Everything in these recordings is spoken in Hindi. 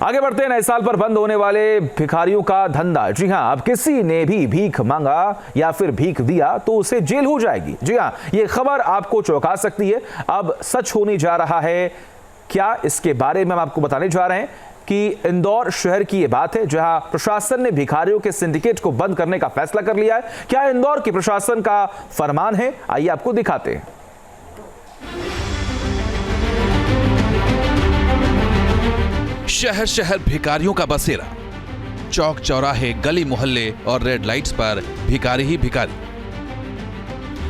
आगे बढ़ते हैं। नए साल पर बंद होने वाले भिखारियों का धंधा। जी हां, अब किसी ने भी भीख मांगा या फिर भीख दिया तो उसे जेल हो जाएगी। जी हां, ये खबर आपको चौंका सकती है। अब सच होने जा रहा है क्या, इसके बारे में हम आपको बताने जा रहे हैं कि इंदौर शहर की यह बात है जहां प्रशासन ने भिखारियों के सिंडिकेट को बंद करने का फैसला कर लिया है। क्या इंदौर की प्रशासन का फरमान है? आइए आपको दिखाते हैं। शहर शहर भिखारियों का बसेरा, चौक चौराहे गली मोहल्ले और रेड लाइट्स पर भिखारी ही भिखारी।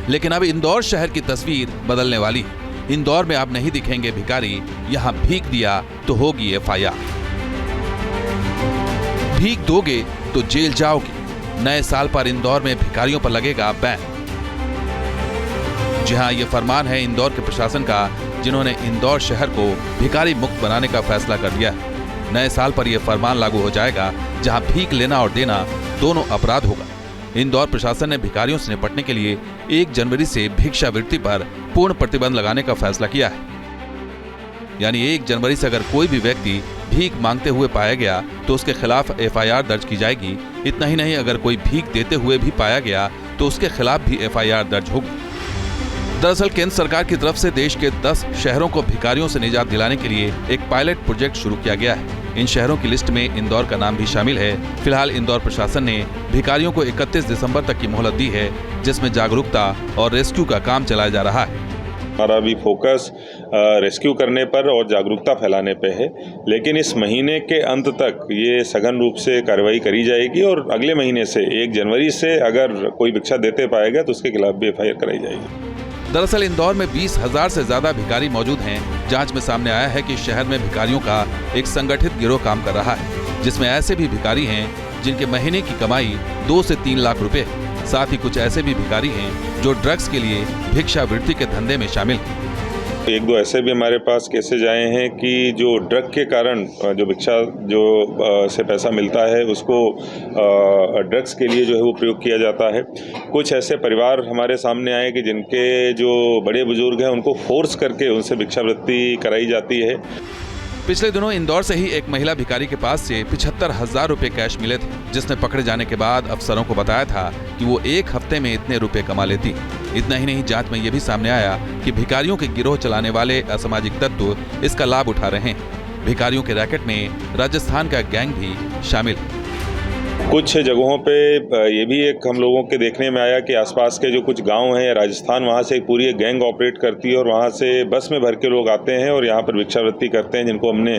लेकिन अब इंदौर शहर की तस्वीर बदलने वाली है। इंदौर में अब नहीं दिखेंगे भिखारी, यहां भीख दिया तो होगी एफआईआर। भीख दोगे तो जेल जाओगे। नए साल पर इंदौर में भिखारियों पर लगेगा बैन। जी हां, यह फरमान है इंदौर के प्रशासन का, जिन्होंने इंदौर शहर को भिखारी मुक्त बनाने का फैसला कर लिया है। नए साल पर यह फरमान लागू हो जाएगा, जहां भीख लेना और देना दोनों अपराध होगा। इंदौर प्रशासन ने भिखारियों से निपटने के लिए 1 जनवरी से भिक्षावृत्ति पर पूर्ण प्रतिबंध लगाने का फैसला किया है। यानी 1 जनवरी से अगर कोई भी व्यक्ति भीख मांगते हुए पाया गया तो उसके खिलाफ एफआईआर दर्ज की जाएगी। इतना ही नहीं, अगर कोई भीख देते हुए भी पाया गया तो उसके खिलाफ भी एफआईआर दर्ज होगी। दरअसल केंद्र सरकार की तरफ से देश के 10 शहरों को भिखारियों से निजात दिलाने के लिए एक पायलट प्रोजेक्ट शुरू किया गया है। इन शहरों की लिस्ट में इंदौर का नाम भी शामिल है। फिलहाल इंदौर प्रशासन ने भिखारियों को 31 दिसंबर तक की मोहलत दी है, जिसमें जागरूकता और रेस्क्यू का काम चलाया जा रहा है। हमारा भी फोकस रेस्क्यू करने पर और जागरूकता फैलाने पे है, लेकिन इस महीने के अंत तक ये सघन रूप से कार्रवाई करी जाएगी और अगले महीने से 1 जनवरी से अगर कोई भिक्षा देते पाएगा तो उसके खिलाफ भी एफआईआर कराई जाएगी। दरअसल इंदौर में 20,000 से ज्यादा भिखारी मौजूद हैं। जांच में सामने आया है कि शहर में भिखारियों का एक संगठित गिरोह काम कर रहा है, जिसमें ऐसे भी भिखारी हैं जिनके महीने की कमाई 2 से 3 लाख रुपए। साथ ही कुछ ऐसे भी भिखारी हैं जो ड्रग्स के लिए भिक्षावृत्ति के धंधे में शामिल हैं। 1-2 ऐसे भी हमारे पास केसेज आए हैं कि जो ड्रग के कारण जो भिक्षा से पैसा मिलता है उसको ड्रग्स के लिए जो है वो प्रयोग किया जाता है। कुछ ऐसे परिवार हमारे सामने आए कि जिनके जो बड़े बुजुर्ग हैं उनको फोर्स करके उनसे भिक्षावृत्ति कराई जाती है। पिछले दिनों इंदौर से ही एक महिला भिखारी के पास से 75,000 रुपए कैश मिले थे, जिसने पकड़े जाने के बाद अफसरों को बताया था कि वो 1 हफ्ते में इतने रुपए कमा लेती। इतना ही नहीं, जांच में ये भी सामने आया कि भिखारियों के गिरोह चलाने वाले असामाजिक तत्व इसका लाभ उठा रहे हैं। भिखारियों के रैकेट में राजस्थान का गैंग भी शामिल है। कुछ जगहों पे ये भी एक हम लोगों के देखने में आया कि आसपास के जो कुछ गांव हैं राजस्थान, वहाँ से पूरी एक गैंग ऑपरेट करती है और वहाँ से बस में भर के लोग आते हैं और यहाँ पर भिक्षावृत्ति करते हैं, जिनको हमने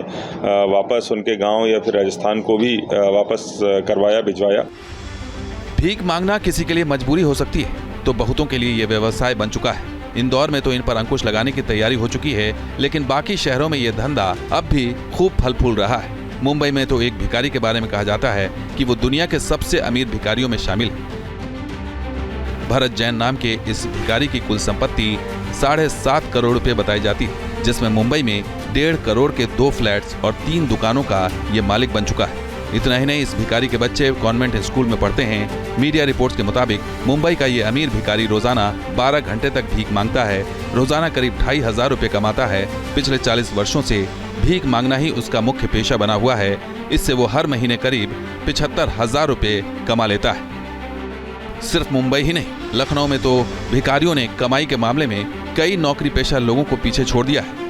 वापस उनके गांव या फिर राजस्थान को भी वापस करवाया, भिजवाया। भीख मांगना किसी के लिए मजबूरी हो सकती है तो बहुतों के लिए ये व्यवसाय बन चुका है। इंदौर में तो इन पर अंकुश लगाने की तैयारी हो चुकी है, लेकिन बाकी शहरों में ये धंधा अब भी खूब फल फूल रहा है। मुंबई में तो एक भिखारी के बारे में कहा जाता है कि वो दुनिया के सबसे अमीर भिखारियों में शामिल है। भरत जैन नाम के इस भिखारी की कुल संपत्ति 7.5 करोड़ रुपए बताई जाती है, जिसमें मुंबई में 1.5 करोड़ के 2 फ्लैट्स और 3 दुकानों का ये मालिक बन चुका है। इतना ही नहीं, इस भिखारी के बच्चे कॉन्वेंट स्कूल में पढ़ते हैं। मीडिया रिपोर्ट्स के मुताबिक मुंबई का ये अमीर भिखारी रोजाना 12 घंटे तक भीख मांगता है। रोजाना करीब 2,500 रुपए कमाता है। पिछले 40 वर्षों से भीख मांगना ही उसका मुख्य पेशा बना हुआ है। इससे वो हर महीने करीब 75,000 रुपए कमा लेता है। सिर्फ मुंबई ही नहीं, लखनऊ में तो भिखारियों ने कमाई के मामले में कई नौकरी पेशा लोगों को पीछे छोड़ दिया है।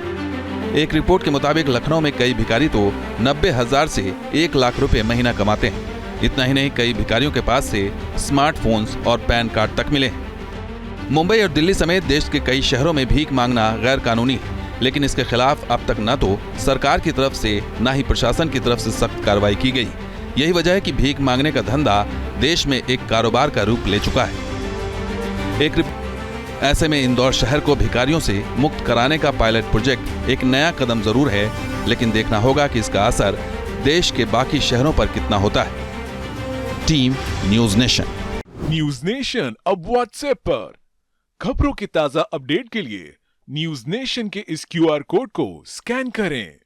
एक रिपोर्ट के मुताबिक लखनऊ में कई भिखारी तो 90,000 से 1 लाख रुपए महीना कमाते हैं। इतना ही नहीं, कई भिखारियों के पास से स्मार्टफोन्स और पैन कार्ड तक मिले हैं। मुंबई और दिल्ली समेत देश के कई शहरों में भीख मांगना गैर कानूनी है, लेकिन इसके खिलाफ अब तक न तो सरकार की तरफ से न ही प्रशासन की तरफ से सख्त कार्रवाई की गई। यही वजह है कि भीख मांगने का धंधा देश में एक कारोबार का रूप ले चुका है। ऐसे में इंदौर शहर को भिखारियों से मुक्त कराने का पायलट प्रोजेक्ट एक नया कदम जरूर है, लेकिन देखना होगा कि इसका असर देश के बाकी शहरों पर कितना होता है। Team news nation. News nation अब व्हाट्सएप पर खबरों की ताजा अपडेट के लिए न्यूज नेशन के इस QR कोड को स्कैन करें।